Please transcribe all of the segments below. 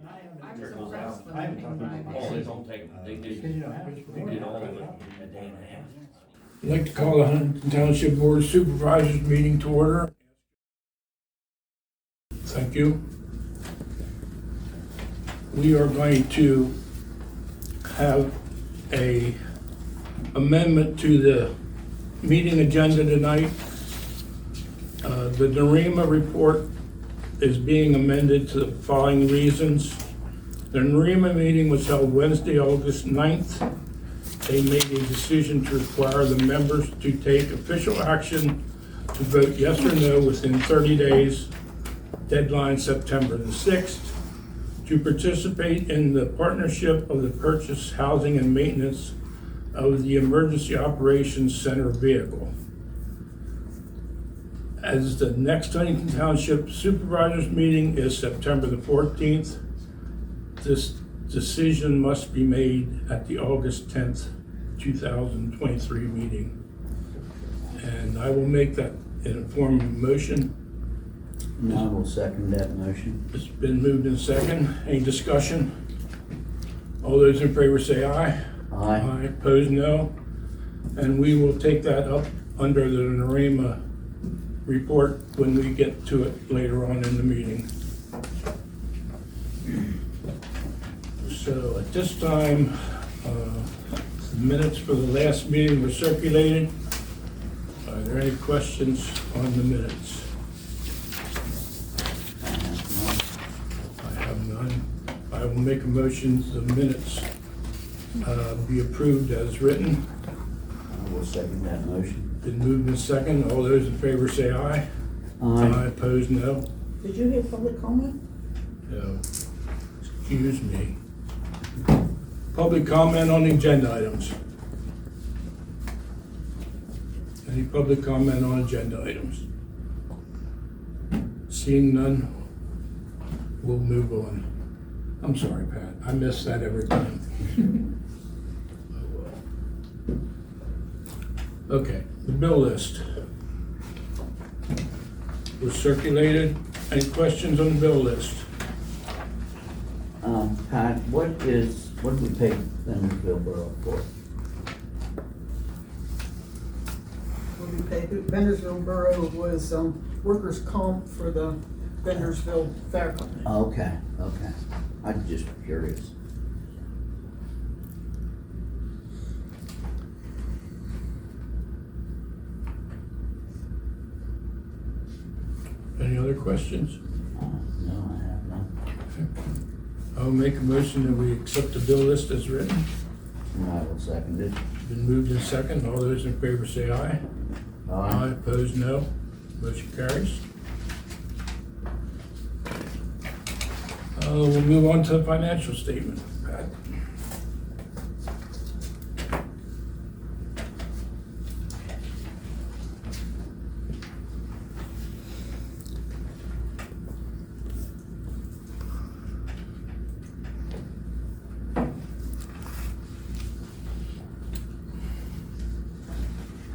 I was impressed when they came by Oh, there. they don't take, they did all of it in a day and a half. I'd like to call the Huntington Township Board of Supervisors meeting to order. Thank you. We are going to have a amendment to the meeting agenda tonight. The NAREMA report is being amended to the following reasons. The NAREMA meeting was held Wednesday, August 9th. They made a decision to require the members to take official action to vote yes or no within 30 days, deadline September the 6th, to participate in the partnership of the purchase, housing, and maintenance of the Emergency Operations Center vehicle. As the next Huntington Township Supervisors meeting is September the 14th, this decision must be made at the August 10th, 2023 meeting. And I will make that in a form of motion. And I will second that motion. It's been moved in second. Any discussion? All those in favor say aye. Aye. Opposed, no. And we will take that up under the NAREMA report when we get to it later on in the meeting. So at this time, the minutes for the last meeting were circulated. Are there any questions on the minutes? I have none. I will make a motion the minutes be approved as written. I will second that motion. Been moved in second. All those in favor say aye. Aye. Opposed, no. Did you hear public comment? No. Excuse me. Public comment on the agenda items. Any public comment on agenda items? Seeing none, we'll move on. I'm sorry, Pat. I miss that every time. Okay, the bill list was circulated. Any questions on the bill list? Pat, what did we pay Bendersville Borough for? What we paid Bendersville Borough was workers' comp for the Bendersville Fire Company. Okay. I'm just curious. Any other questions? No, I have none. I'll make a motion that we accept the bill list as written. And I will second it. Been moved in second. All those in favor say aye. Aye. Opposed, no. Motion carries. We'll move on to the financial statement. Pat.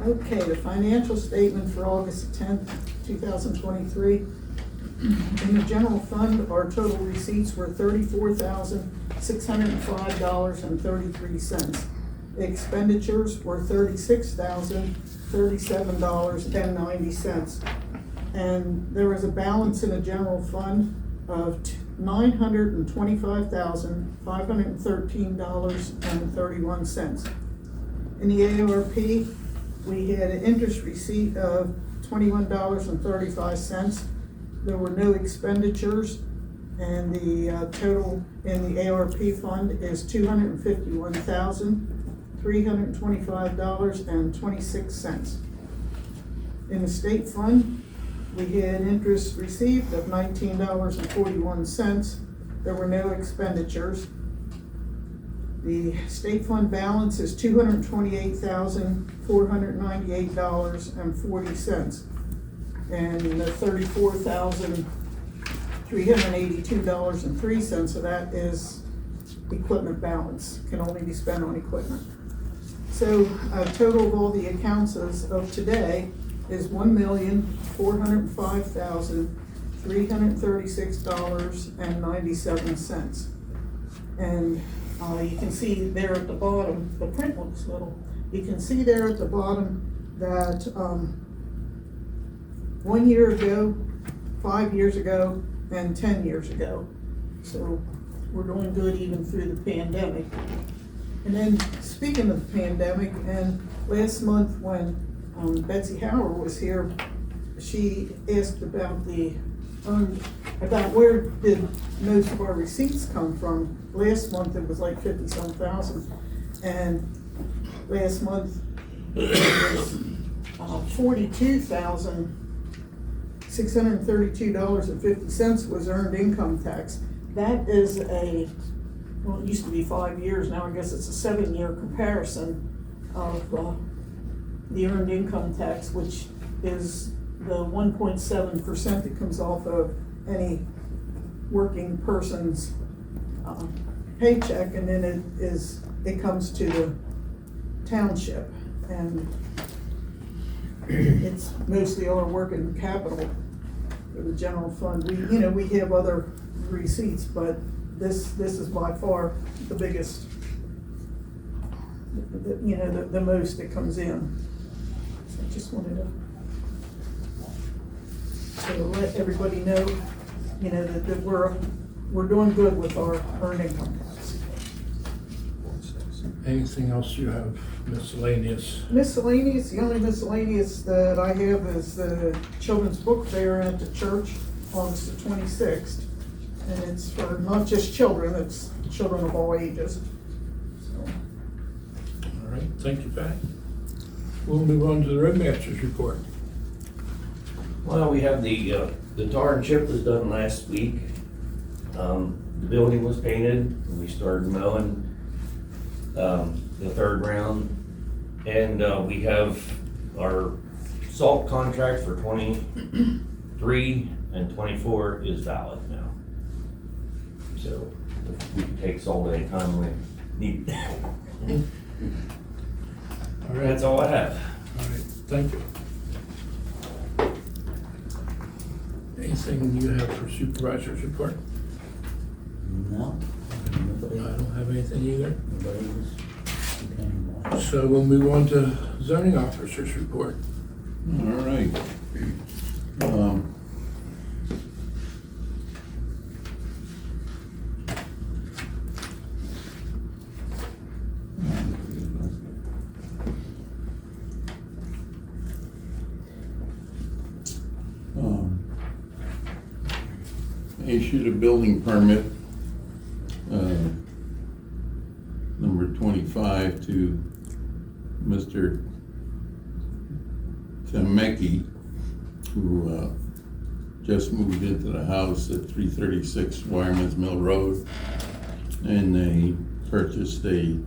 Okay, the financial statement for August 10th, 2023. In the general fund, our total receipts were $34,605.33. Expenditures were $36,037.90. And there was a balance in the general fund of $925,513.31. In the ARP, we had an interest receipt of $21.35. There were no expenditures, and the total in the ARP fund is $251,325.26. In the state fund, we had interest received of $19.41. There were no expenditures. The state fund balance is $228,498.40. And the $34,382.03 of that is equipment balance, can only be spent on equipment. So a total of all the accounts as of today is $1,405,000 $336.97. And, you can see there at the bottom, the print looks little, you can see there at the bottom that, 1 year ago, 5 years ago, and 10 years ago. So we're doing good even through the pandemic. And then, speaking of the pandemic, and last month when Betsy Howard was here, she asked about about where did most of our receipts come from. Last month it was like 50-some thousand, and last month it was $42,632.50 was earned income tax. That is well, it used to be 5 years, now I guess it's a 7-year comparison of the earned income tax, which is the 1.7% that comes off of any working person's paycheck, and then it comes to the township, and it's mostly our working capital for the general fund. We have other receipts, but this is by far the biggest, the most that comes in. So I just wanted to let everybody know, that we're doing good with our earned income tax. Anything else you have miscellaneous? Miscellaneous, the only miscellaneous that I have is the Children's Book Fair at the church, August the 26th. And it's for not just children, it's children of all ages. So, All right, thank you, Patty. We'll move on to the roadmaster's report. Well, we have the tar and chip was done last week. The building was painted, and we started mowing, the third round. And, we have our salt contract for 23 and 24 is valid now. So we can take salt anytime we need. All right, That's all I have. all right, thank you. Anything you have for supervisor's report? No? I Nobody, don't have anything either. nobody was, okay, So we'll move on to zoning officer's report. All right. Issued a building permit, number 25 to Mr. Temecki, who just moved into the house at 336 Wireman's Mill Road, and they purchased a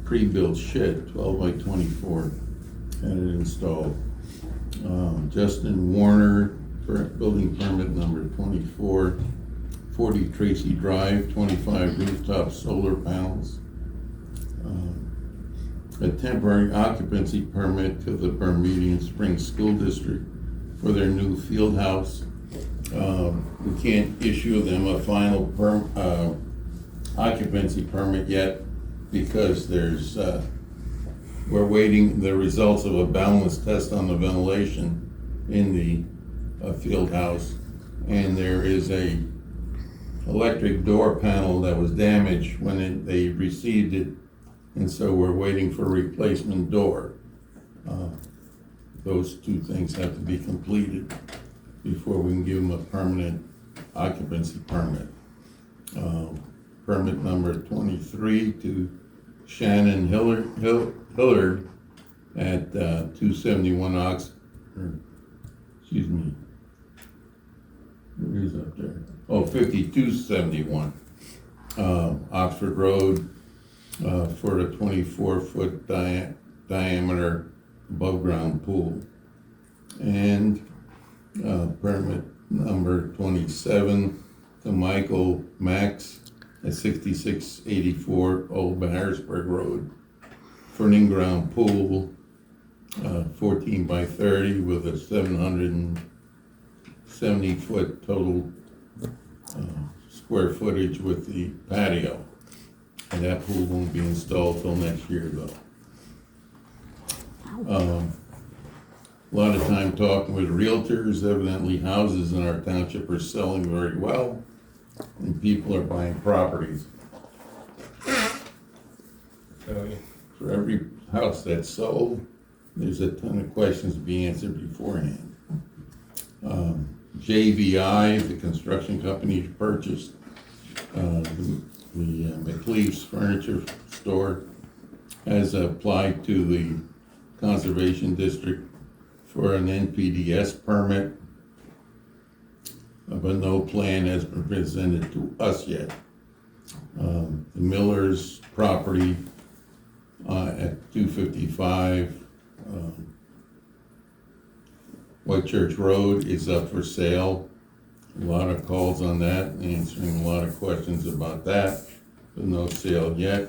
pre-built shed, 12 by 24, had it installed. Justin Warner, building permit number 24, 40 Tracy Drive, 25 rooftop solar panels. A temporary occupancy permit to the Bermudian Springs School District for their new field house. We can't issue them a final occupancy permit yet because we're waiting the results of a balance test on the ventilation in the field house, and there is a electric door panel that was damaged when they received it, and so we're waiting for a replacement door. Those two things have to be completed before we can give them a permanent occupancy permit. Permit number 23 to Shannon Hillard at 271 where is up there? 5271 Oxford Road, for a 24-foot diameter above ground pool. And permit number 27 to Michael Max at 6684 Old Harrisburg Road for an in-ground pool, 14 by 30 with a 70-foot total square footage with the patio. And that pool won't be installed till next year though. A lot of time talking with realtors, evidently houses in our township are selling very well, and people are buying properties. For every house that's sold, there's a ton of questions to be answered beforehand. JVI, the construction company purchased the McLeaf's Furniture Store, has applied to the Conservation District for an NPDS permit, but no plan has been presented to us yet. The Miller's property at 255 White Church Road is up for sale. A lot of calls on that, answering a lot of questions about that, but no sale yet.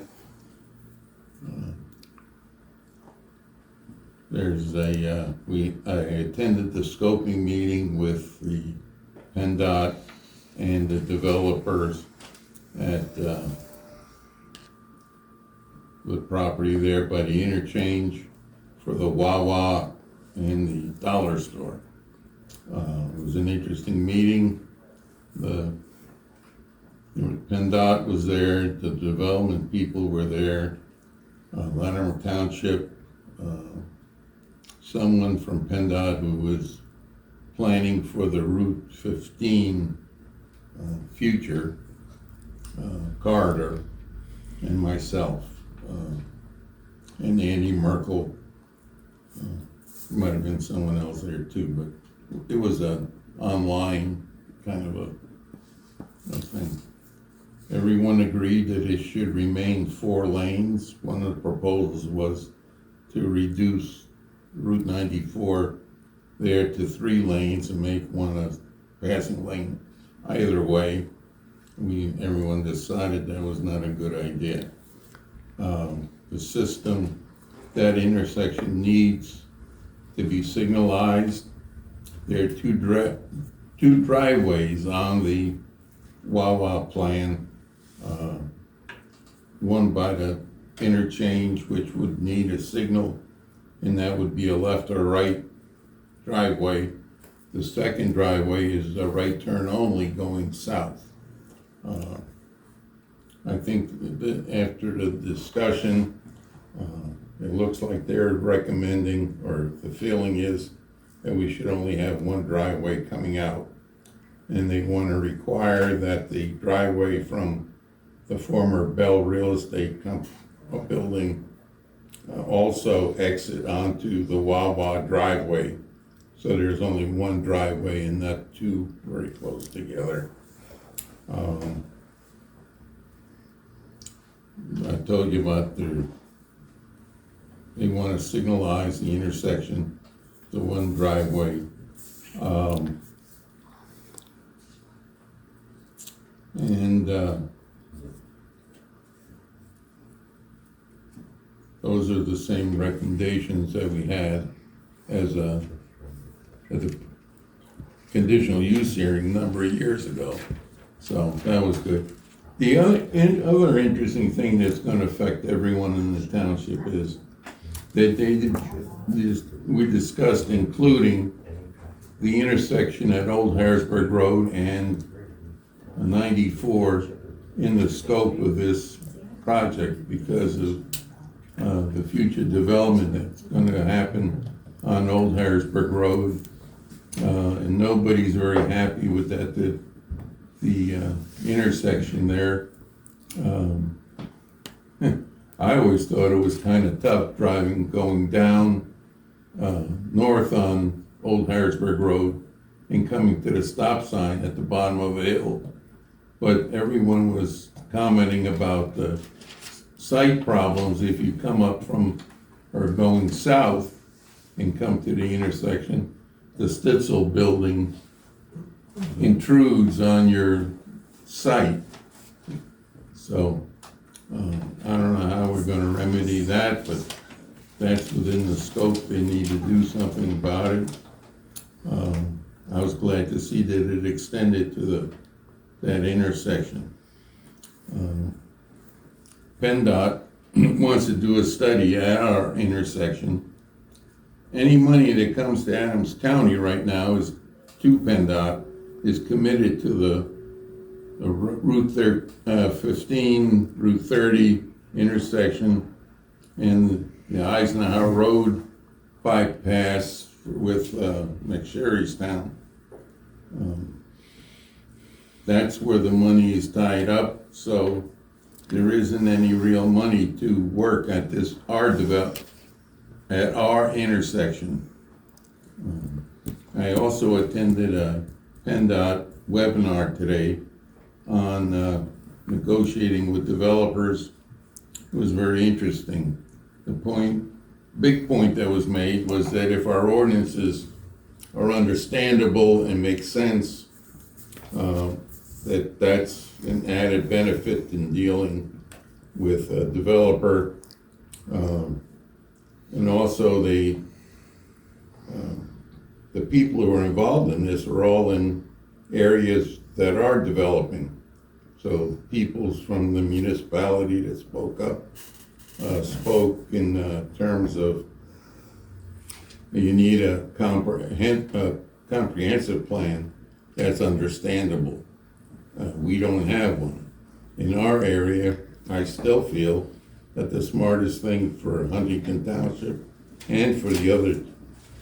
I attended the scoping meeting with the PennDOT and the developers at the property there by the interchange for the Wawa and the dollar store. It was an interesting meeting. PennDOT was there, the development people were there, Latimer Township, someone from PennDOT who was planning for the Route 15 future corridor, and myself, and Andy Merkel. Might have been someone else there too, but it was an online kind of a thing. Everyone agreed that it should remain 4 lanes. One of the proposals was to reduce Route 94 there to 3 lanes and make one a passing lane either way. Everyone decided that was not a good idea. The system, that intersection needs to be signalized. There are two driveways on the Wawa plan. One by the interchange, which would need a signal, and that would be a left or right driveway. The second driveway is a right turn only going south. I think that after the discussion, it looks like they're recommending, or the feeling is, that we should only have one driveway coming out. And they want to require that the driveway from the former Bell Real Estate building also exit onto the Wawa driveway. So there's only one driveway and not 2 very close together. I told you about they want to signalize the intersection, the one driveway. Those are the same recommendations that we had as a conditional use hearing a number of years ago. So that was good. The other interesting thing that's going to affect everyone in the township is that we discussed including the intersection at Old Harrisburg Road and 94 in the scope of this project because of the future development that's going to happen on Old Harrisburg Road. And nobody's very happy with that, the intersection there. I always thought it was kind of tough going down north on Old Harrisburg Road and coming to the stop sign at the bottom of a hill. But everyone was commenting about the sight problems if you come up from, or going south and come to the intersection. The Stitzel building intrudes on your sight. So I don't know how we're going to remedy that, but that's within the scope. They need to do something about it. I was glad to see that it extended to that intersection. PennDOT wants to do a study at our intersection. Any money that comes to Adams County right now is to PennDOT is committed to the Route 15, Route 30 intersection and the Eisenhower Road bypass with McSherrystown. That's where the money is tied up, so there isn't any real money to work at at our intersection. I also attended a PennDOT webinar today on negotiating with developers. It was very interesting. Big point that was made was that if our ordinances are understandable and make sense, that's an added benefit in dealing with a developer. And also the people who are involved in this are all in areas that are developing. So peoples from the municipality that spoke spoke in terms of you need a comprehensive plan that's understandable. We don't have one. In our area, I still feel that the smartest thing for Huntington Township and for the other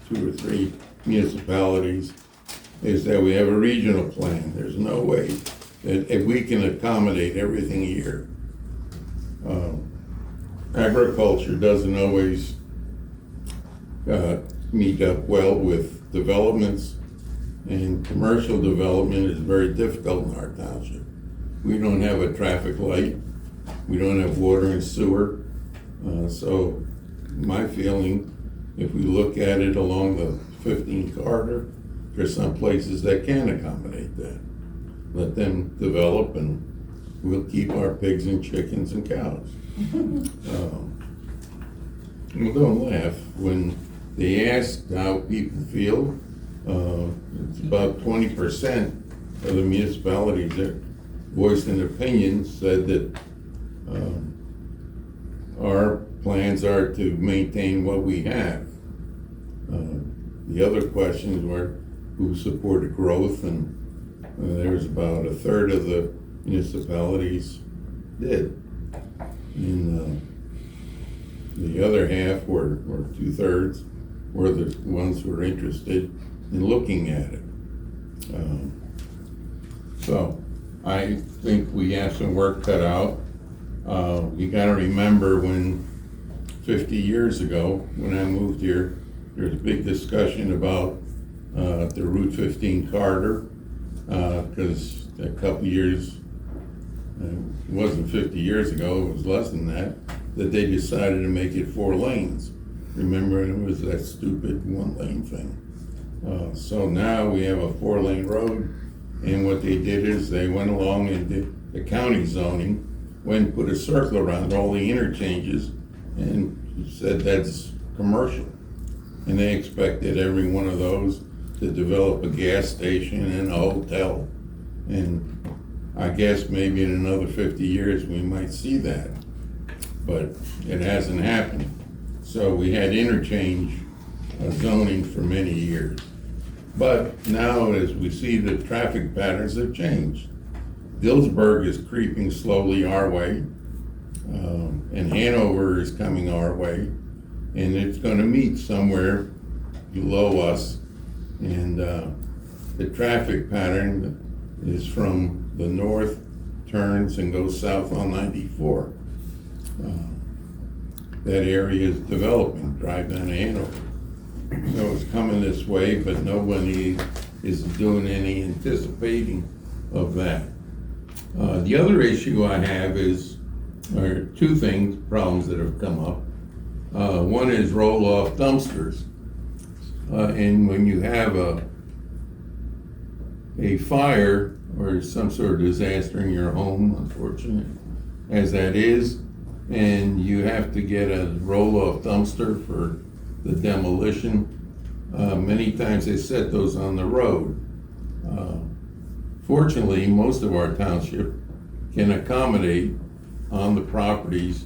2 or 3 municipalities is that we have a regional plan. There's no way that if we can accommodate everything here. Agriculture doesn't always meet up well with developments, and commercial development is very difficult in our township. We don't have a traffic light, we don't have water and sewer, so my feeling, if we look at it along the 15 corridor, there's some places that can accommodate that. Let them develop and we'll keep our pigs and chickens and cows. Well, don't laugh. When they asked how people feel, it's about 20% of the municipalities that voiced an opinion said that our plans are to maintain what we have. The other questions were who supported growth, and there's about 1/3 of the municipalities did. And the other half or 2/3 were the ones who were interested in looking at it. So I think we have some work cut out. You gotta remember when 50 years ago, when I moved here, there was a big discussion about the Route 15 corridor, because a couple years, it wasn't 50 years ago, it was less than that they decided to make it 4 lanes. Remember, it was that stupid 1-lane thing. So now we have a 4-lane road, and what they did is they went along and did the county zoning, went and put a circle around all the interchanges and said that's commercial. And they expected every one of those to develop a gas station and a hotel. And I guess maybe in another 50 years we might see that, but it hasn't happened. So we had interchange zoning for many years. But now as we see the traffic patterns have changed. Dillsburg is creeping slowly our way, and Hanover is coming our way, and it's gonna meet somewhere below us. And the traffic pattern is from the north, turns and goes south on 94. That area is developing, drive down to Hanover. So it's coming this way, but nobody is doing any anticipating of that. The other issue I have are 2 problems that have come up. One is roll-off dumpsters. And when you have a fire or some sort of disaster in your home, unfortunate as that is, and you have to get a roll-off dumpster for the demolition, Many times they set those on the road. Fortunately, most of our township can accommodate on the properties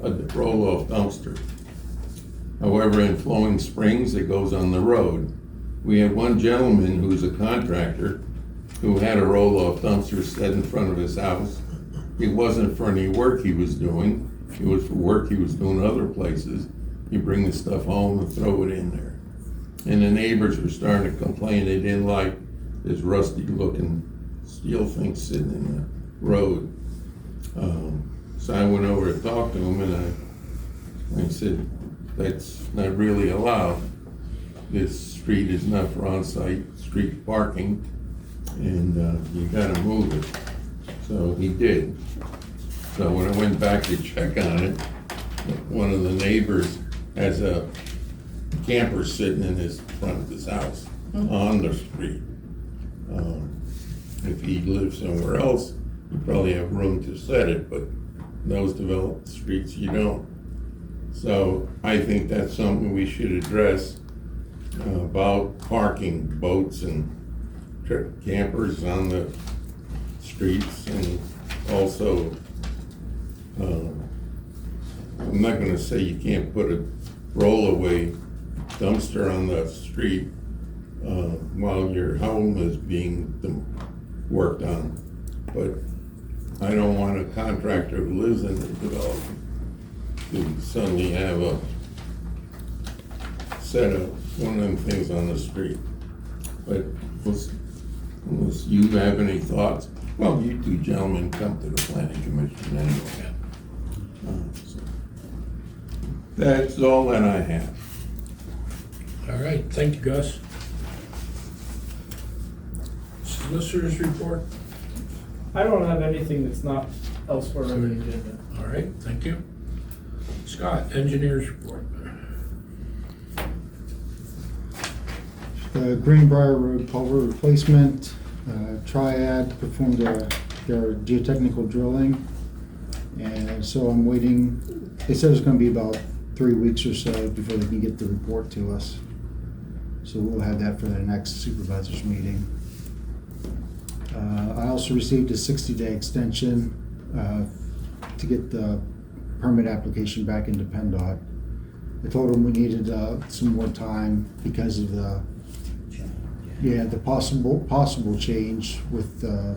a roll-off dumpster. However, in Flowing Springs, it goes on the road. We had one gentleman who's a contractor who had a roll-off dumpster set in front of his house. It wasn't for any work he was doing, it was for work he was doing other places. He'd bring the stuff home and throw it in there. And the neighbors were starting to complain they didn't like this rusty-looking steel thing sitting in the road. So I went over to talk to him, and I said, that's not really allowed. This street is not for on-site street parking, and you gotta move it. So he did. So when I went back to check on it, one of the neighbors has a camper sitting in his front of his house on the street. If he lived somewhere else, you probably have room to set it, but those developed streets, you don't. So I think that's something we should address, about parking boats and campers on the streets, and also, I'm not gonna say you can't put a roll-away dumpster on the street while your home is being worked on, but I don't want a contractor who lives in the development to suddenly have a set of one of them things on the street. But unless you have any thoughts, well, you two gentlemen come to the planning commission anyway. So that's all that I have. All right, thank you, Gus. Solicitor's report. I don't have anything that's not elsewhere on the agenda. All right, thank you. Scott, engineer's report. The Greenbrier Road culvert replacement, Triad performed their geotechnical drilling. And so I'm waiting, they said it's gonna be about 3 weeks or so before they can get the report to us. So we'll have that for the next supervisors meeting. I also received a 60-day extension to get the permit application back into PennDOT. I told them we needed some more time because of the possible change with the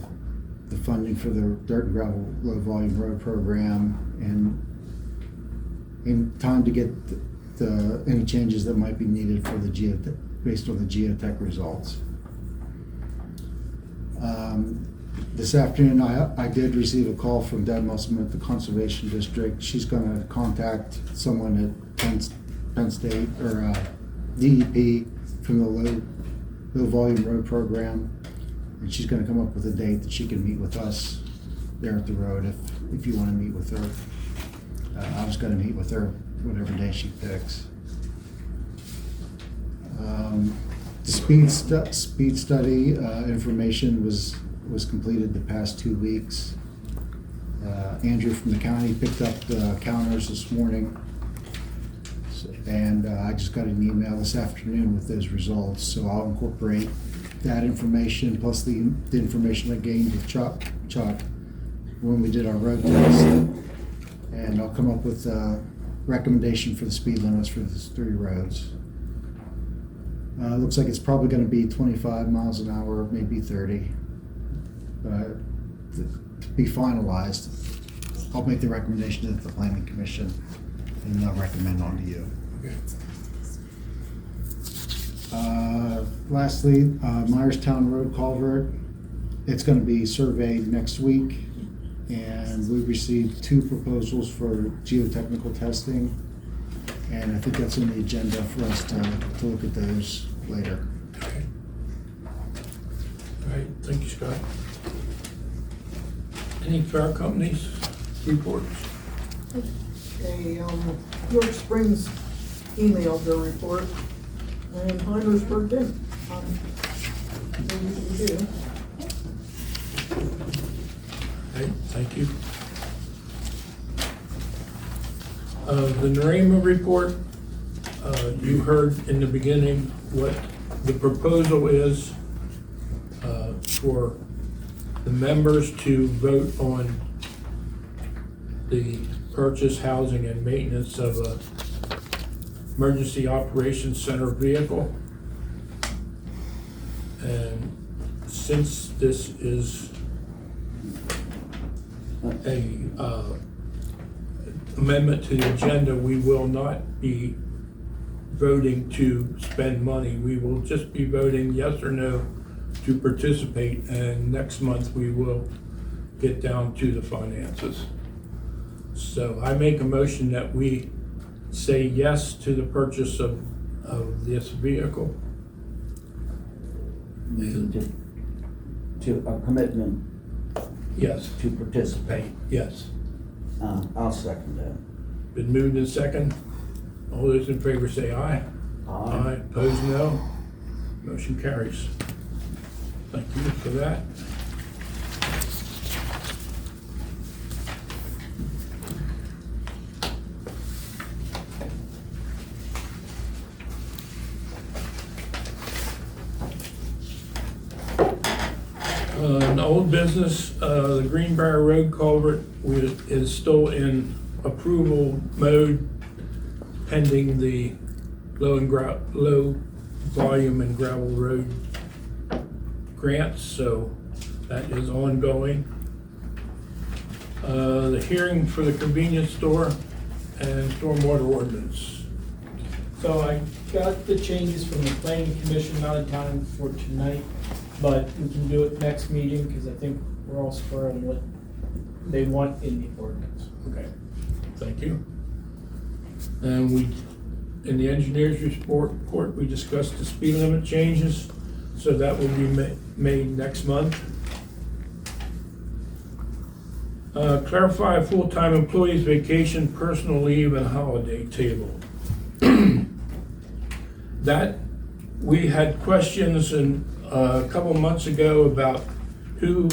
funding for the dirt and gravel low volume road program, and in time to get any changes that might be needed for the based on the geotech results. This afternoon, I did receive a call from Deb Musselman at the Conservation District. She's gonna contact someone at Penn State or DEP from the low volume road program, and she's gonna come up with a date that she can meet with us there at the road if you wanna meet with her. I was gonna meet with her whatever day she picks. The speed study information was completed the past 2 weeks. Andrew from the county picked up the counters this morning. And I just got an email this afternoon with those results, so I'll incorporate that information plus the information I gained with Chuck when we did our road test. And I'll come up with a recommendation for the speed limits for these 3 roads. Looks like it's probably gonna be 25 miles an hour, maybe 30. To be finalized, I'll make the recommendation to the planning commission and I'll recommend on to you. Okay. Lastly, Myerstown Road culvert, it's gonna be surveyed next week, and we received 2 proposals for geotechnical testing, and I think that's on the agenda for us to look at those later. Okay. All right, thank you, Scott. Any car companies reports? York Springs emailed their report, and Heidelberg didn't. They usually do. Okay, thank you. The NREMA report, You heard in the beginning what the proposal is for the members to vote on the purchase, housing, and maintenance of a emergency operations center vehicle. And since this is a amendment to the agenda, we will not be voting to spend money. We will just be voting yes or no to participate, and next month we will get down to the finances. So I make a motion that we say yes to the purchase of this vehicle. To a commitment Yes, to participate. yes. I'll second that. Been moved in second. All those in favor say aye. Aye. Opposed, no. Motion carries. Thank you for that. An old business, the Greenbrier Road culvert is still in approval mode pending the low volume and gravel road grants, so that is ongoing. The hearing for the convenience store and stormwater ordinance. So I got the changes from the planning commission, not in time for tonight, but we can do it next meeting, because I think we're all square on what they want in the ordinance. Okay, thank you. And in the engineer's report, we discussed the speed limit changes, so that will be made next month. Clarify full-time employees' vacation, personal leave, and holiday table. That, we had questions a couple months ago about who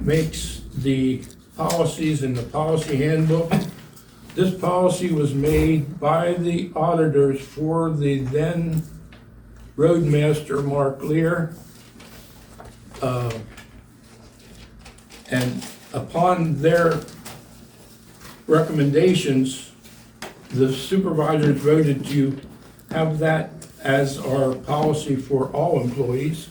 makes the policies in the policy handbook. This policy was made by the auditors for the then roadmaster, Mark Lear. And upon their recommendations, the supervisors voted to have that as our policy for all employees.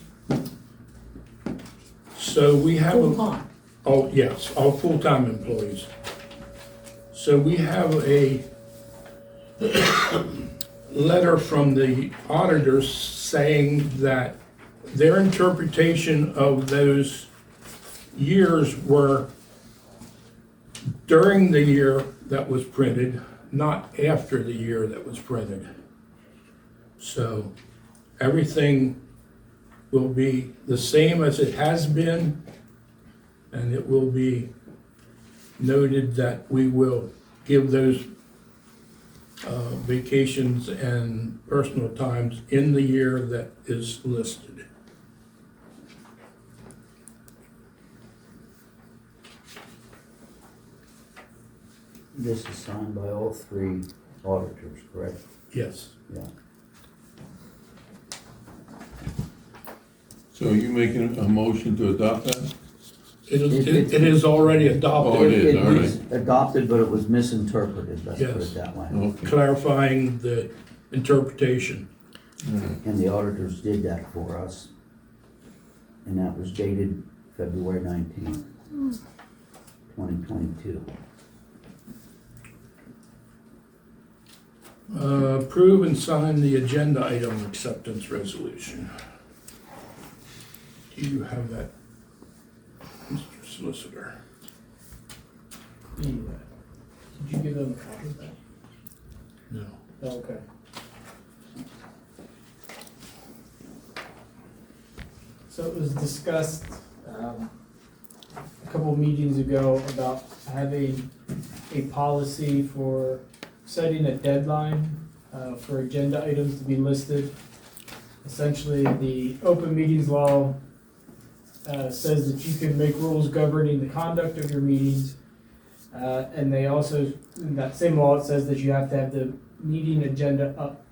So we have. Full-time. Oh, yes, all full-time employees. So we have a letter from the auditors saying that their interpretation of those years were during the year that was printed, not after the year that was printed. So everything will be the same as it has been, and it will be noted that we will give those vacations and personal times in the year that is listed. This is signed by all three auditors, correct? Yes. Yeah. So are you making a motion to adopt that? It is already Oh, adopted, it is, all was right. adopted, but it was misinterpreted, let's put Yes. it that way. Okay. clarifying the interpretation. And the auditors did that for us. And that was dated February 19th, 2022. Approve and sign the agenda item acceptance resolution. Do you have that, Mr. Solicitor? Did you give them a copy of that? No. Oh, okay. So it was discussed a couple meetings ago about having a policy for setting a deadline for agenda items to be listed. Essentially, the open meetings law says that you can make rules governing the conduct of your meetings. And they also, in that same law, it says that you have to have the meeting agenda up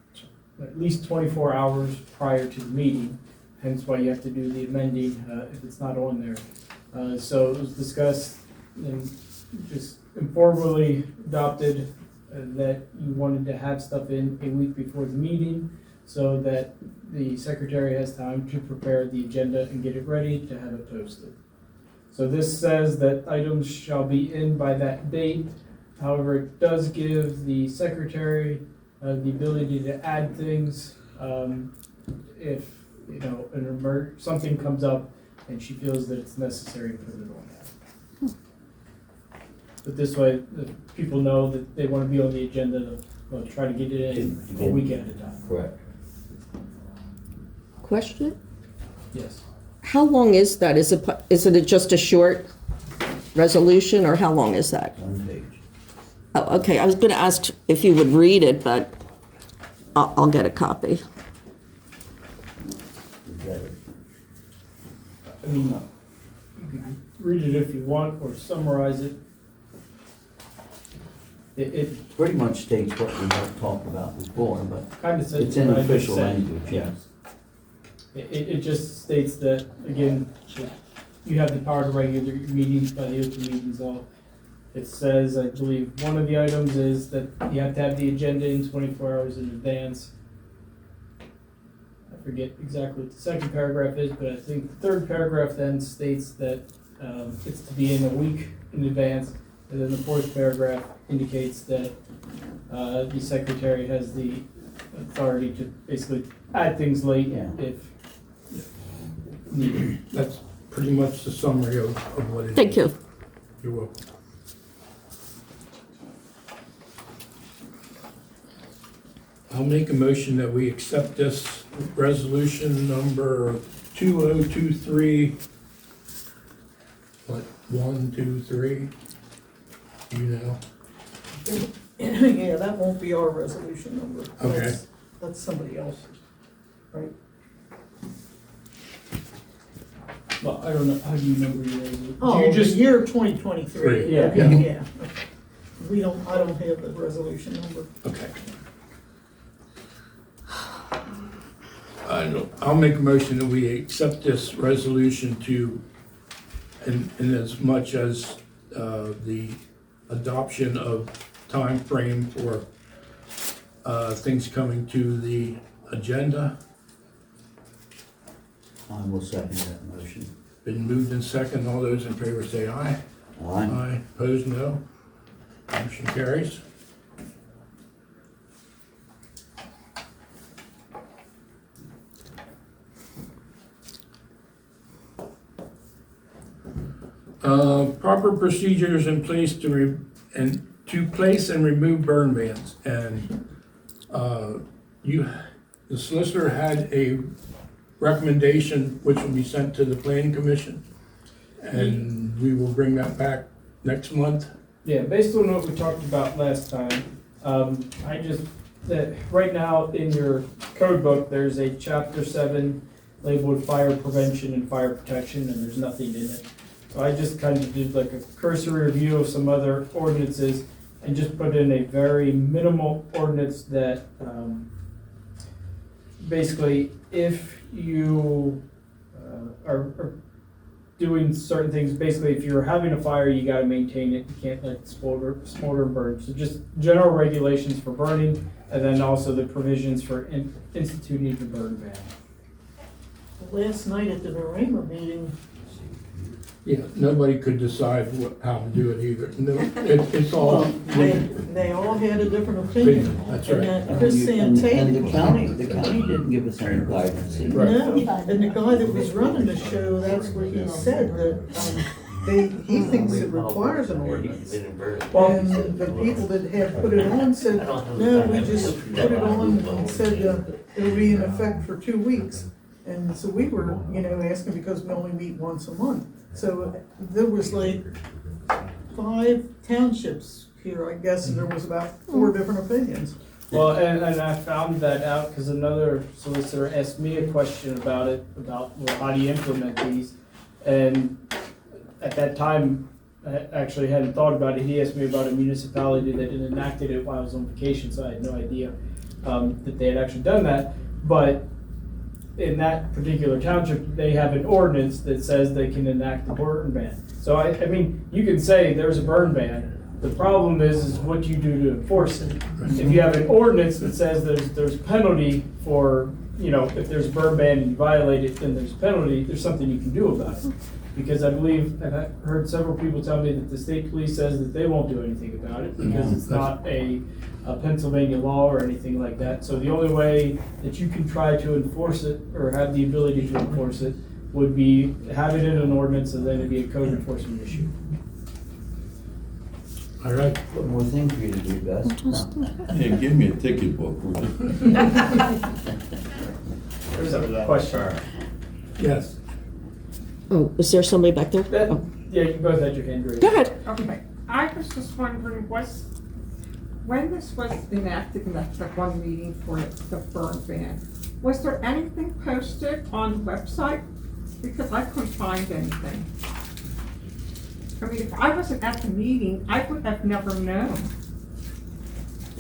at least 24 hours prior to the meeting, hence why you have to do the amending if it's not on there. So it was discussed and just informally adopted that you wanted to have stuff in a week before the meeting so that the secretary has time to prepare the agenda and get it ready to have it posted. So this says that items shall be in by that date. However, it does give the secretary the ability to add things if, you know, something comes up and she feels that it's necessary to put it on there. But this way, the people know that they want to be on the agenda, they'll try to get it in a week at a time. Correct. Question? Yes. How long is that? Is it just a short resolution, or how long is that? One page. Oh, okay, I was gonna ask if you would read it, but I'll get a copy. Is that it? I mean, you can read it if you want or summarize it. It Pretty much states what we have talked about before, but kind of says. it's in what I just official said. language, yes. It just states that, again, that you have the power to regulate your meetings by the open meetings law. It says, I believe, one of the items is that you have to have the agenda in 24 hours in advance. I forget exactly what the second paragraph is, but I think the third paragraph then states that it's to be in a week in advance. And then the fourth paragraph indicates that the secretary has the authority to basically add things late Yeah. if needed. That's pretty much the summary of what it is. Thank you. You're welcome. I'll make a motion that we accept this resolution number 2023. What, 1, 2, 3? You know? Yeah, that won't be our resolution number. Okay. That's somebody else's, right? Well, I don't know, how do you number your resolution? Oh, You the just, year 2023. Three. Yeah. Okay, yeah. Okay. I don't have the resolution number. Okay. I'll make a motion that we accept this resolution in as much as the adoption of time frame for things coming to the agenda. I will second that motion. Been moved in second. All those in favor say aye. Aye. Aye. Opposed, no. Motion carries. Proper procedures in place to place and remove burn bans. And the solicitor had a recommendation which will be sent to the planning commission. And we will bring that back next month. yeah, based on what we talked about last time, that right now in your code book, there's a chapter 7 labeled fire prevention and fire protection, and there's nothing in it. So I just kind of did like a cursory review of some other ordinances and just put in a very minimal ordinance that, basically, if you are doing certain things, basically, if you're having a fire, you gotta maintain it, you can't let it smolder and burn. So just general regulations for burning, and then also the provisions for instituting the burn ban. Last night at the Norema meeting, Yeah, nobody could decide how to do it either. No, it's all. they all had a different opinion. That's And right. then Chris Santana. And the county didn't give us any guidance. either. No, and the guy that was running the show, that's what he said, that he thinks it requires an ordinance. And the people that had put it on said, no, we just put it on and said it'll be in effect for 2 weeks. And so we were, asking because we only meet once a month. So there was like 5 townships here, I guess, and there was about 4 different opinions. Well, and I found that out because another solicitor asked me a question about it, about, well, how do you implement these? And at that time, I actually hadn't thought about it. He asked me about a municipality that had enacted it while I was on vacation, so I had no idea. that they had actually done that, but in that particular township, they have an ordinance that says they can enact a burn ban. So I mean, you can say there's a burn ban. The problem is what you do to enforce it. If you have an ordinance that says there's penalty for, if there's a burn ban and you violate it, then there's a penalty, there's something you can do about it. Because I believe, and I've heard several people tell me that the state police says that they won't do anything about it because it's not a Pennsylvania law or anything like that. So the only way that you can try to enforce it or have the ability to enforce it would be have it in an ordinance and then it'd be a code enforcement issue. All right. One more thing for you to do, Gus. Yeah, give me a ticket book, would you? There's a question. Yes. Oh, is there somebody back there? That- Oh, Yeah, you both had your hand raised. go ahead. Okay, I was just wondering, when this was enacted, and that's the one meeting for the burn ban, was there anything posted on the website? Because I couldn't find anything. I mean, if I wasn't at the meeting, I would have never known.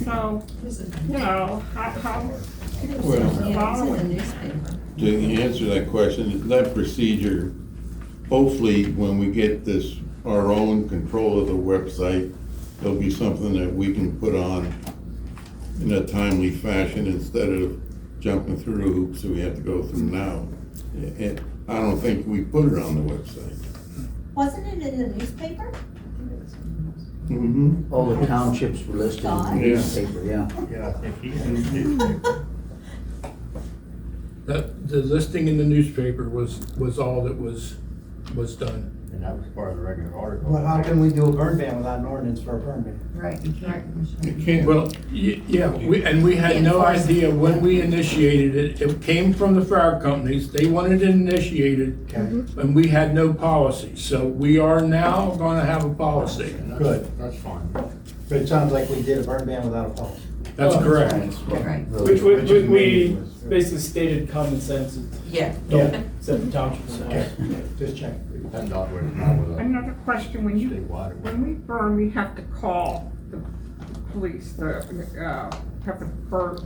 So, how Well, following? to answer that question, that procedure, hopefully, when we get this, our own control of the website, there'll be something that we can put on in a timely fashion instead of jumping through the hoops that we have to go through now. And I don't think we put it on the website. Wasn't it in the newspaper? Mm-hmm. All the townships were listed in the Yeah. newspaper, yeah. Yeah, I think he is. The listing in the newspaper was all that was done. And that was part of the regular article. Well, how can we do a burn ban without an ordinance for a burn ban? Right, right. You can't. Well, yeah, we had no idea when we initiated it. It came from the fire companies. They wanted it initiated, Okay, and we had no policy. So we are now gonna have a policy. good. That's fine. But it sounds like we did a burn ban without a policy. That's correct. Right. Which we basically stated common sense. Yeah. Don't set the townships. Okay, just check. It depends on where it's not with a Another question, when statewide. we burn, we have to call the police, have a burn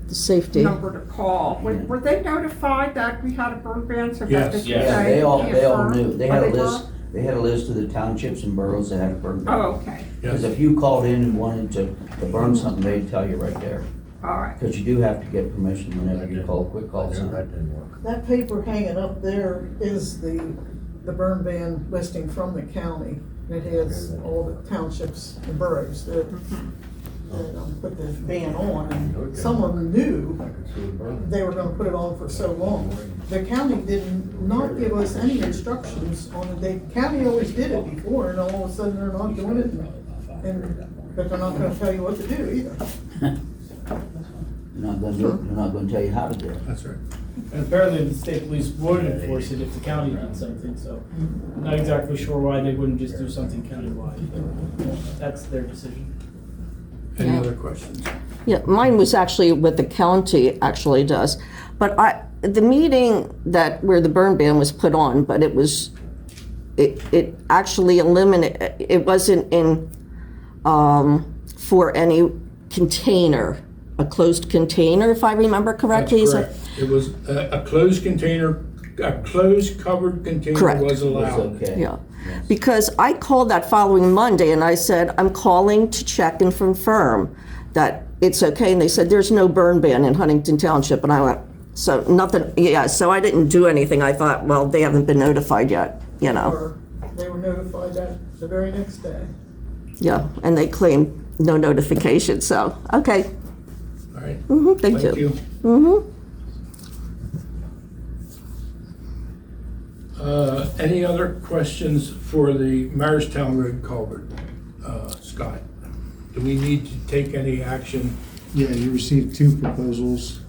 The safety. number to call. Were they notified that we had a burn ban, so that Yes. they could Yes. Yeah, say they all can't burn? knew. They had Oh, a they list, they had a list of the townships and boroughs that had a burn ban. Oh, okay, Because Yes. if you called in and wanted to burn something, they'd tell you right there. all right. Because you do have to get permission whenever you call a quick call Yeah, center. that didn't work. That paper hanging up there is the burn ban listing from the county. It has all the townships and boroughs that put the ban on, and some of them knew I could see it burning. they were gonna put it on for so long. The county did not give us any instructions on it. The county always did it before, and all of a sudden they're not doing it, but they're not gonna tell you what to do either. They're not gonna tell you how to do it. That's right. And apparently the state police would enforce it if the county did something, so I'm not exactly sure why they wouldn't just do something countywide. That's their decision. Any Yeah. other questions? Yeah, mine was actually what the county actually does. But the meeting where the burn ban was put on, but it actually eliminated, it wasn't in, for any container, a closed container, if I remember correctly. That's Is it- correct. It was a closed container, a closed covered container Correct. was It's allowed. okay. Yeah, because I called that following Monday and I said, I'm calling to check and confirm that it's okay. And they said, there's no burn ban in Huntington Township. And I went, so nothing, yeah, so I didn't do anything. I thought, well, they haven't been notified yet, you know? Or they were notified that the very next day. Yeah, and they claimed no notification, so, okay. All right, Thank thank you. you. Any other questions for the Mayorstown Road culvert? Scott, do we need to take any action? Yeah, you received two proposals,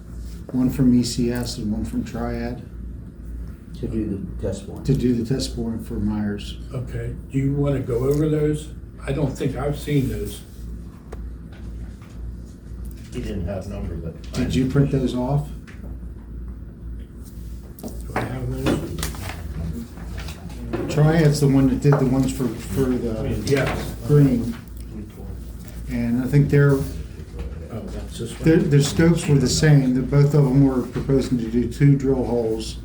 one from ECS and one from Triad, To do the test one. to do the test boring for Myers. Okay, do you want to go over those? I don't think I've seen those. He didn't have numbers at the time. Did you print those off? Do I have those? Triad's the one that did the ones for the Yes. green. And I think they're Oh, that's What's this one? Their scopes were the same, both of them were proposing to do 2 drill holes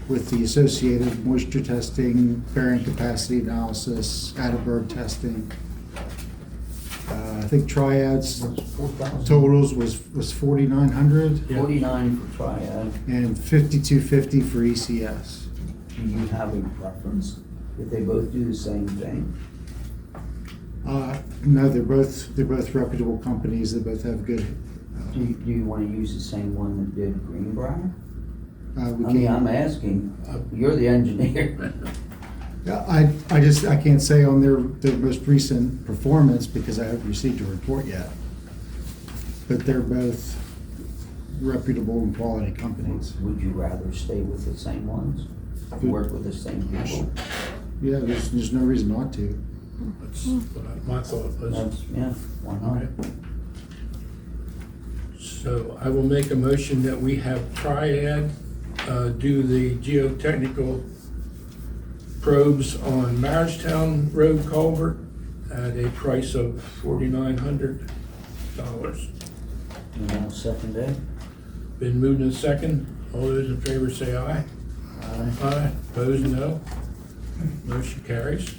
with the associated moisture testing, bearing capacity analysis, added testing. I think Triad's totals was 4,900 Yeah. 49 for Triad. and 5,250 for ECS. Do you have a preference if they both do the same thing? No, they're both reputable companies. They both have good. Do you want to use the same one that did Greenbrier? We I mean, can't. I'm asking, you're the engineer. Yeah, I can't say on their most recent performance because I haven't received a report yet. But they're both reputable and quality companies. Would you rather stay with the same ones? Work with the same people? Yeah, there's no reason not to. That's what my thought was. That's, yeah, why not? Okay. So I will make a motion that we have Triad do the geotechnical probes on Marriagetown Road culvert at a price of $4,900. And I'll second that. Been moved in second. All those in favor say aye. Aye. Aye. Opposed, no. Motion carries.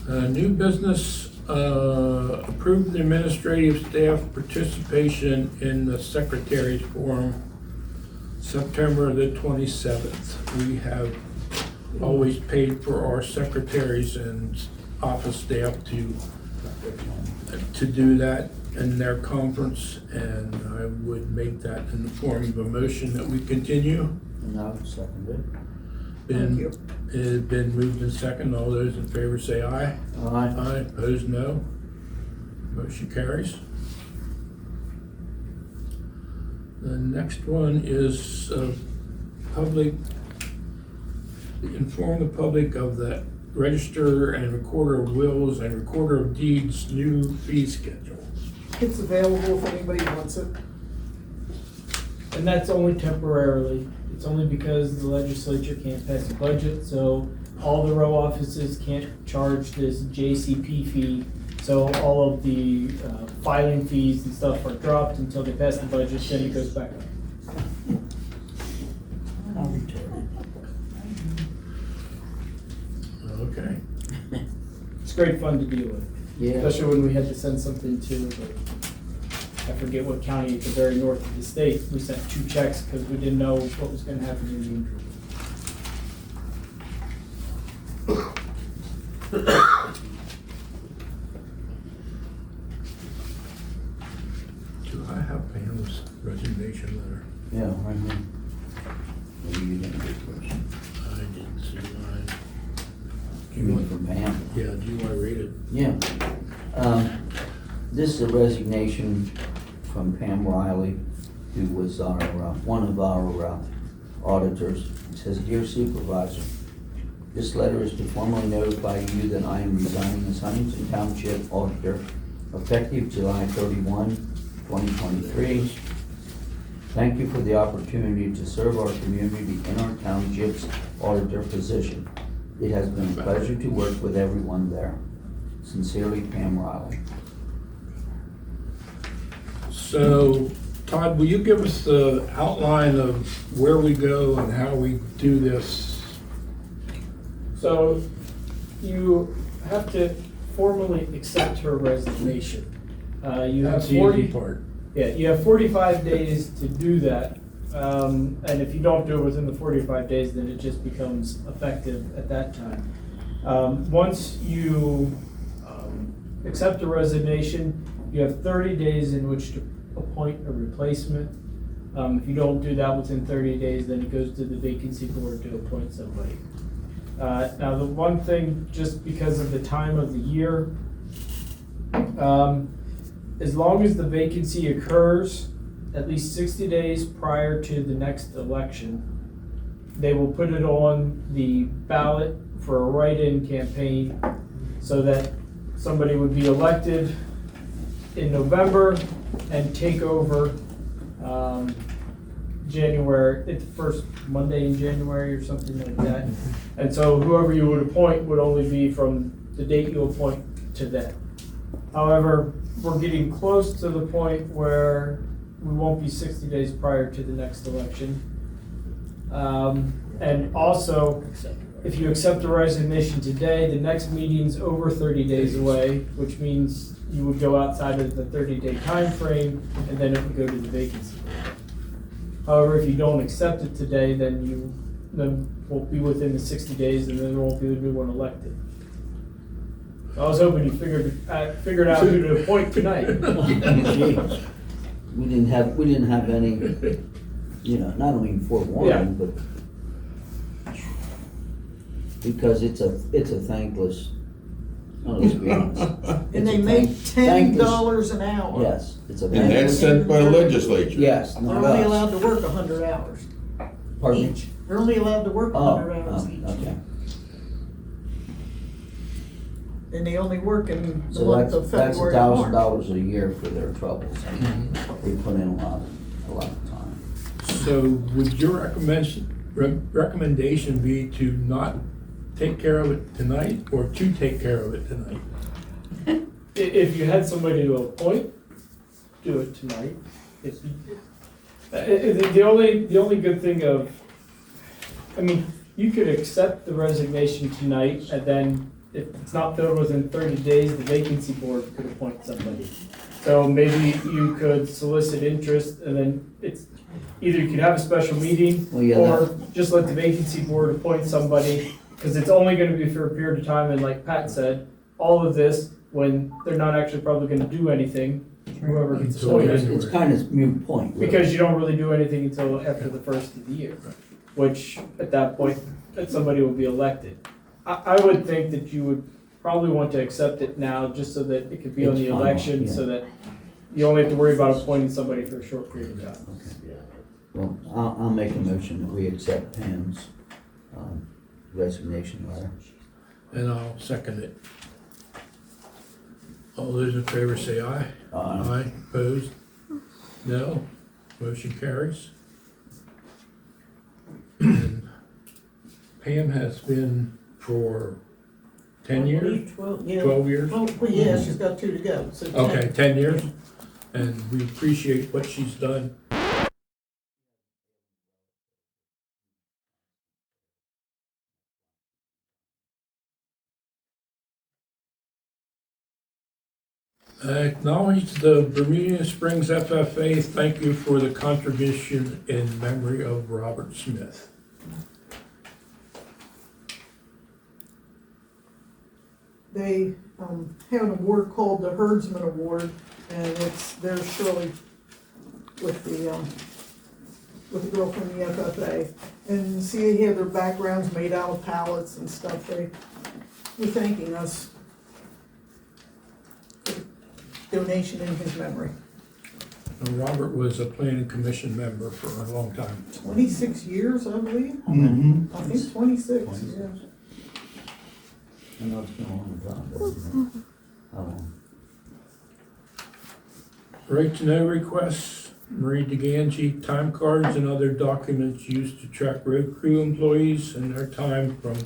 New business, approved the administrative staff participation in the secretary's forum, September the 27th. We have always paid for our secretaries and office staff to do that in their conference, and I would make that in the form of a motion that we continue. And I'll second it. Been- Thank you. It has been moved in second. All those in favor say aye. Aye. Aye. Opposed, no. Motion carries. The next one is inform the public of the register and recorder of wills and recorder of deeds new fee schedule. It's available if anybody wants it. And that's only temporarily. It's only because the legislature can't pass a budget, so all the row offices can't charge this JCP fee. So all of the filing fees and stuff are dropped until they pass the budget, then it goes back up. I'll return Okay. It's great fun to deal with, it. Yeah. especially when we had to send something to, like, I forget what county at the very north of the state. We sent 2 checks because we didn't know what was gonna happen in the interim. Do I have Pam's resignation letter? Yeah, right here. Maybe you didn't get yours. I didn't see mine. Do You you want want, from Pam? yeah, do you want to read it? Yeah. This is a resignation from Pam Riley, who was our, one of our auditors. It says, "Dear Supervisor, this letter is to formally notify you that I am resigning as Huntington Township Auditor effective July 31, 2023. Thank you for the opportunity to serve our community in our township's auditor position. It has been a pleasure to work with everyone there. Sincerely, Pam Riley." So, Todd, will you give us the outline of where we go and how we do this? So you have to formally accept her resignation. You have That's the easy 40, part. yeah, you have 45 days to do that. And if you don't do it within the 45 days, then it just becomes effective at that time. Once you accept the resignation, you have 30 days in which to appoint a replacement. If you don't do that within 30 days, then it goes to the vacancy board to appoint somebody. Now, the one thing, just because of the time of the year, as long as the vacancy occurs at least 60 days prior to the next election, they will put it on the ballot for a write-in campaign so that somebody would be elected in November and take over January, it's the first Monday in January or something like that. And so whoever you would appoint would only be from the date you appoint to then. However, we're getting close to the point where we won't be 60 days prior to the next election. And also, if you accept a resignation today, the next meeting's over 30 days away, which means you would go outside of the 30-day time frame, and then it would go to the vacancy board. However, if you don't accept it today, then you won't be within the 60 days, and then there won't be a new one elected. I was hoping you figured out who to appoint tonight. We didn't have any, not only forewarning, but because it's a thankless, let's be honest. And they make $10 an hour. Yes, it's a. And that's set by legislature. Yes, They're not only us. allowed to work 100 hours Pardon me? each. They're only allowed to work Oh, 100 hours each. okay. And they only work in the So month that's of February and March. $1,000 a year for their troubles. They put in a lot of time. So would your recommendation be to not take care of it tonight or to take care of it tonight? If you had somebody to appoint, do it tonight. The only good thing you could accept the resignation tonight, and then if it's not filled within 30 days, the vacancy board could appoint somebody. So maybe you could solicit interest, and then it's, either you could have a special meeting, Well, yeah, or just let the vacancy board appoint somebody, because it's only gonna be for a period of time, and like Pat said, all of this, when they're not actually probably gonna do anything, whoever gets Until appointed. January. It's kind of moot point, really. Because you don't really do anything until after the first of the year, which at that point, that somebody will be elected. I would think that you would probably want to accept it now, just so that it could be on It's the final, election, yeah. so that you only have to worry about appointing somebody for a short period of time. Well, I'll make a motion that we accept Pam's resignation letter. And I'll second it. All those in favor say aye. Aye. Opposed? No. Motion carries. And Pam has been for 10 years, 12, yeah. 12 years? Well, yeah, she's got 2 to go, so 10. Okay, 10 years. And we appreciate what she's done. Acknowledge the Bermuda Springs FFA. Thank you for the contribution in memory of Robert Smith. They have an award called the Herdsman Award, and there's Shirley with the girl from the FFA. And see, they have their backgrounds made out of pallets and stuff. They're thanking us for the donation in his memory. Robert was a planning commission member for a long time. 26 years, I believe. Mm-hmm. I think 26, yeah. I know it's been a long time, but how long? Right to know requests, Marie DeGangi, time cards and other documents used to track road crew employees and their time from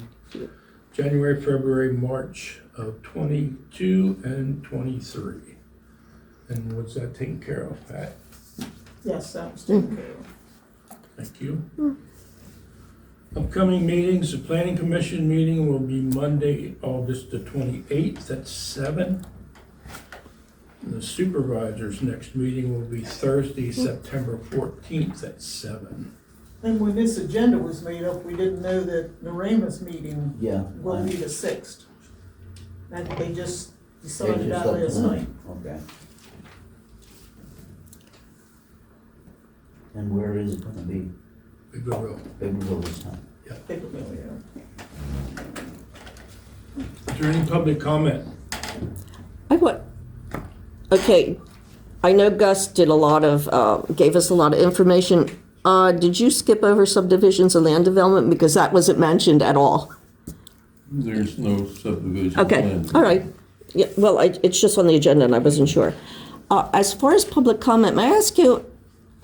January, February, March of 22 and 23. And was that taken care of, Pat? Yes, that was taken care of. Thank you. Upcoming meetings, the planning commission meeting will be Monday, August the 28th at 7. And the supervisors' next meeting will be Thursday, September 14th at 7. And when this agenda was made up, we didn't know that Noremus meeting Yeah. will be the 6th. And they just They decided just that let last them know. night. Okay. And where is it gonna be? Biggerville. Biggerville this time? Pickleville, yeah. Is there any public comment? Okay, I know Gus did gave us a lot of information. Did you skip over subdivisions and land development, because that wasn't mentioned at all? There's no subdivision Okay, plan. all right. Yeah, well, it's just on the agenda and I wasn't sure. As far as public comment, may I ask you,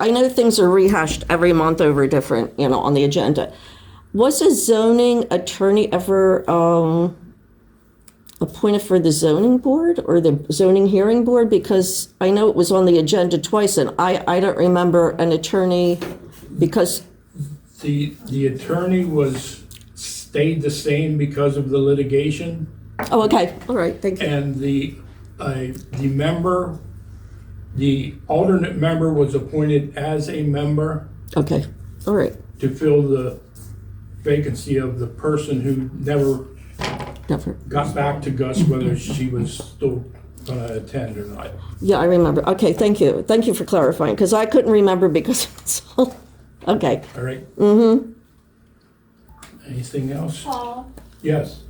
I know things are rehashed every month over different, on the agenda. Was a zoning attorney ever appointed for the zoning board or the zoning hearing board? Because I know it was on the agenda twice, and I don't remember an attorney, because, The attorney stayed the same because of the litigation, oh, okay, all right, thank you. and the alternate member was appointed as a member Okay, all right, to fill the vacancy of the person who never never. got back to Gus whether she was still gonna attend or not. Yeah, I remember. Okay, thank you. Thank you for clarifying, because I couldn't remember because it's all, okay. All right? Mm-hmm. Anything else? Paul, Yes.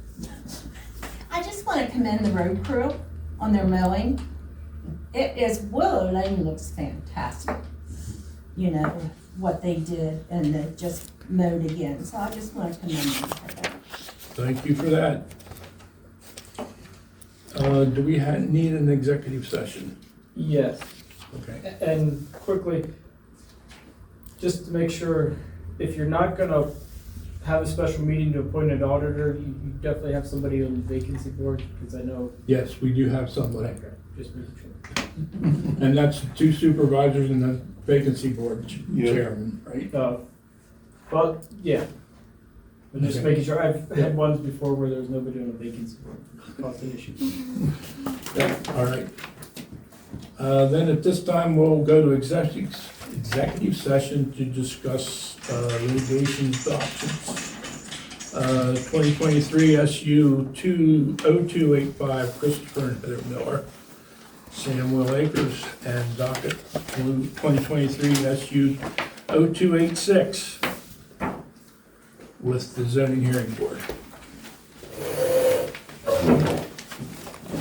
I just want to commend the road crew on their mowing. Willow Lane looks fantastic. What they did, and they just mowed again, so I just want to commend them for that. Thank you for that. Do we need an executive session? Yes. Okay. And quickly, just to make sure, if you're not gonna have a special meeting to appoint an auditor, you definitely have somebody on the vacancy board, because I know, Yes, we do have somebody. okay, just making sure. And that's 2 supervisors and the vacancy board Yeah. chairman, right? Well, yeah. I'm just Okay. making sure, I've had ones before where there was nobody on the vacancy board, caused an issue. Yeah, all right. Then at this time, we'll go to executive session to discuss litigation options. 2023 SU 20285, Christopher and Heather Miller, Samuel Akers, and docket 2023 SU 0286 with the zoning hearing board.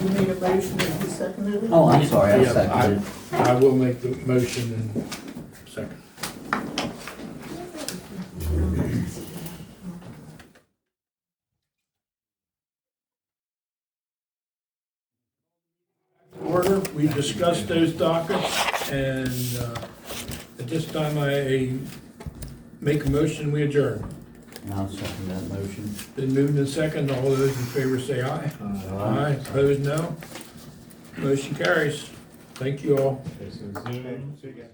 You made a motion and you seconded it? Oh, I'm sorry, I Yeah, seconded. I will make the motion in second. Order, we discussed those dockets, and at this time I make a motion, we adjourn. And I'll second that motion. Been moved in second, all those in favor say aye. Aye, opposed no. Motion carries. Thank you all. Okay, so Zoom.